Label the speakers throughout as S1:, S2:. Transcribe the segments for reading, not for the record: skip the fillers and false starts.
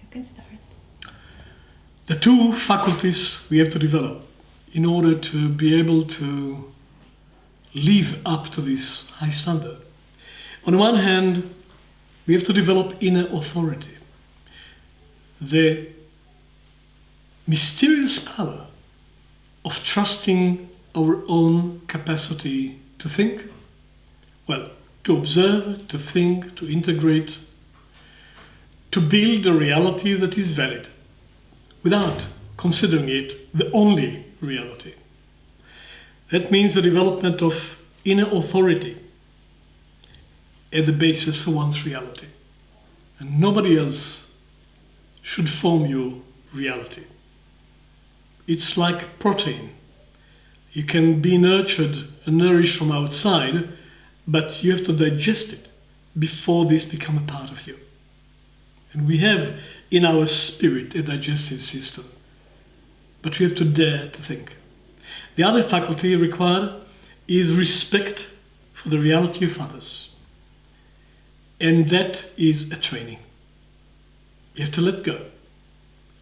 S1: You can start.
S2: The two faculties we have to develop in order to be able to live up to this high standard. On the one hand, we have to develop inner authority, the mysterious power of trusting our own capacity to think, well, to observe, to think, to integrate, to build a reality that is valid, without considering it the only reality. That means the development of inner authority at the basis for one's reality. And nobody else should form your reality. It's like protein. You can be nurtured and nourished from outside, but you have to digest it before this becomes a part of you. And we have in our spirit a digestive system, but we have to dare to think. The other faculty required is respect for the reality of others. And that is a training. You have to let go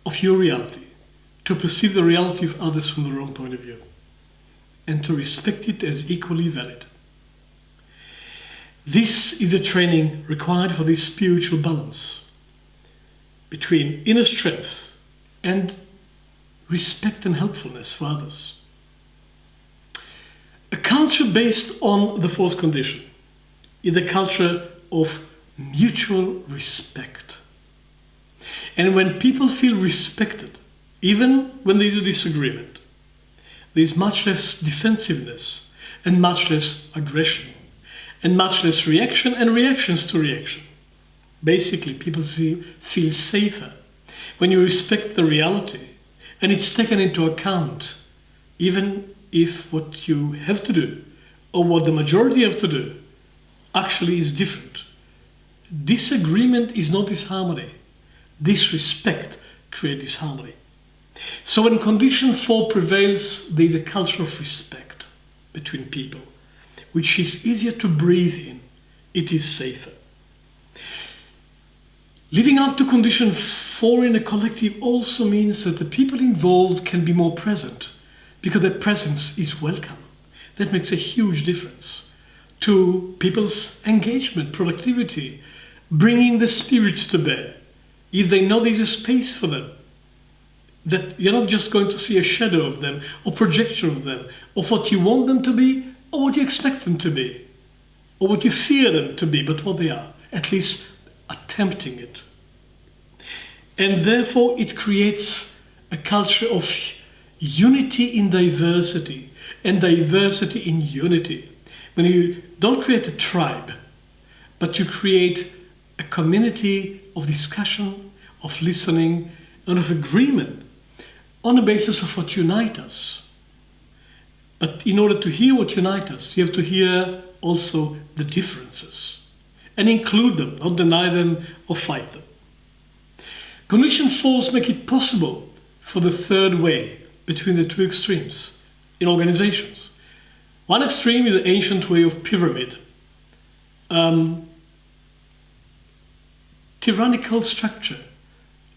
S2: of your reality, to perceive the reality of others from the wrong point of view, and to respect it as equally valid. This is a training required for this spiritual balance between inner strength and respect and helpfulness for others. A culture based on the fourth condition is a culture of mutual respect. And when people feel respected, even when there is a disagreement, there is much less defensiveness and much less aggression and much less reaction and reactions to reaction. Basically, people feel safer when you respect the reality and it's taken into account, even if what you have to do or what the majority have to do actually is different. Disagreement is not disharmony. Disrespect creates disharmony. So when condition 4 prevails, there is a culture of respect between people, which is easier to breathe in. It is safer. Living up to condition 4 in a collective also means that the people involved can be more present because their presence is welcome. That makes a huge difference to people's engagement, productivity, bringing the spirits to bear. If they know there's a space for them, that you're not just going to see a shadow of them or projection of them, of what you want them to be or what you expect them to be, or what you fear them to be, but what they are, at least attempting it. And therefore it creates a culture of unity in diversity and diversity in unity. When you don't create a tribe, but you create a community of discussion, of listening, and of agreement on the basis of what unites us. But in order to hear what unites us, you have to hear also the differences and include them, not deny them or fight them. Condition 4s make it possible for the third way between the two extremes in organizations. One extreme is the ancient way of pyramid. Tyrannical structure,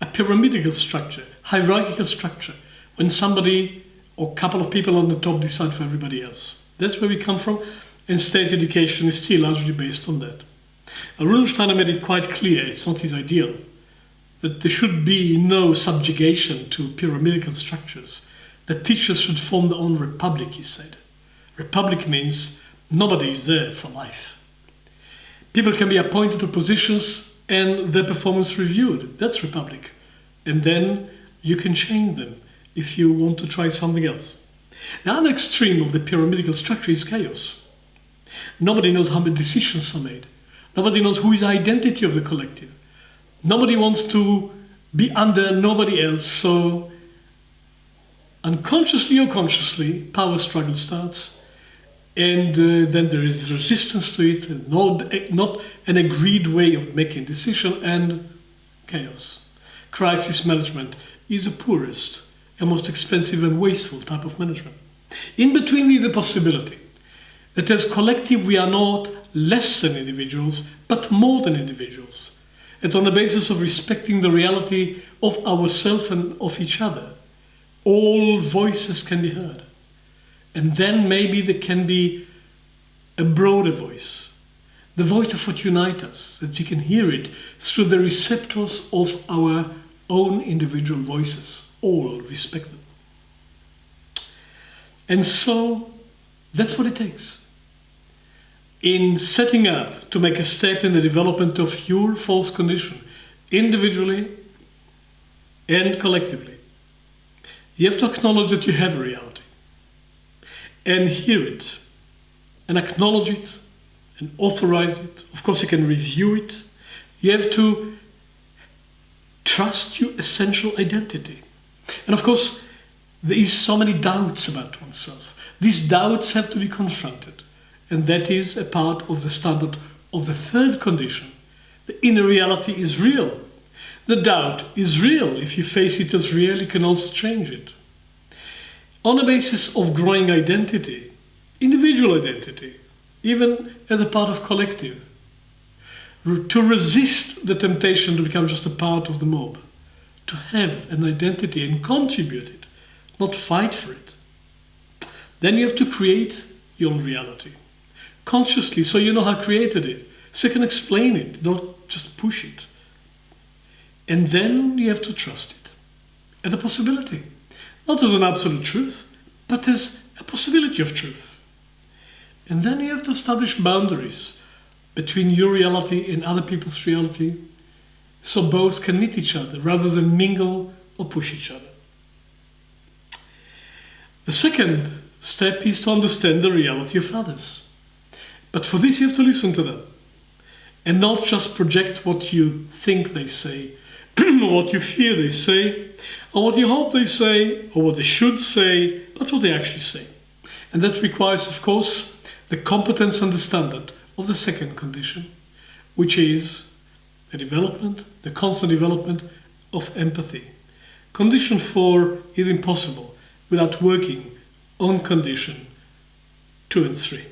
S2: a pyramidal structure, hierarchical structure, when somebody or a couple of people on the top decide for everybody else. That's where we come from, and state education is still largely based on that. Rudolf Steiner made it quite clear, it's not his ideal, that there should be no subjugation to pyramidal structures, that teachers should form their own republic, he said. Republic means nobody is there for life. People can be appointed to positions and their performance reviewed. That's republic. And then you can change them if you want to try something else. The other extreme of the pyramidal structure is chaos. Nobody knows how many decisions are made. Nobody knows who is the identity of the collective. Nobody wants to be under nobody else, so unconsciously or consciously, power struggle starts, and then there is resistance to it, and not an agreed way of making decision, and chaos. Crisis management is the poorest and most expensive and wasteful type of management. In between is the possibility that as collective we are not less than individuals, but more than individuals. and on the basis of respecting the reality of ourselves and of each other, all voices can be heard. And then maybe there can be a broader voice, the voice of what unites us, that we can hear it through the receptors of our own individual voices, all respect them. And so that's what it takes. In setting up to make a step in the development of your false condition, individually and collectively, you have to acknowledge that you have a reality and hear it and acknowledge it and authorize it. Of course, you can review it. You have to trust your essential identity. And of course, there is so many doubts about oneself. These doubts have to be confronted. And that is a part of the standard of the third condition. The inner reality is real. The doubt is real. If you face it as real, you can also change it. On the basis of growing identity, individual identity, even as a part of collective, to resist the temptation to become just a part of the mob, to have an identity and contribute it, not fight for it. Then you have to create your own reality, consciously, so you know how created it, so you can explain it, not just push it. And then you have to trust it as a possibility, not as an absolute truth, but as a possibility of truth. And then you have to establish boundaries between your reality and other people's reality, so both can meet each other rather than mingle or push each other. The second step is to understand the reality of others. But for this, you have to listen to them and not just project what you think they say, or what you fear they say, or what you hope they say, or what they should say, but what they actually say. And that requires, of course, the competence and the standard of the second condition, which is the constant development of empathy. Condition 4 is impossible without working on condition 2 and 3.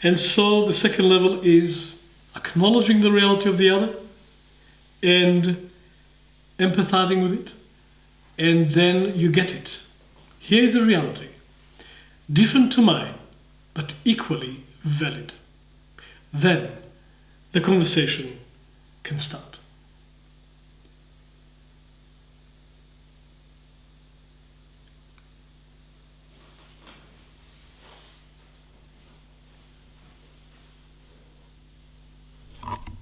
S2: And so the second level is acknowledging the reality of the other and empathizing with it. And then you get it. Here's a reality, different to mine, but equally valid. Then the conversation can start.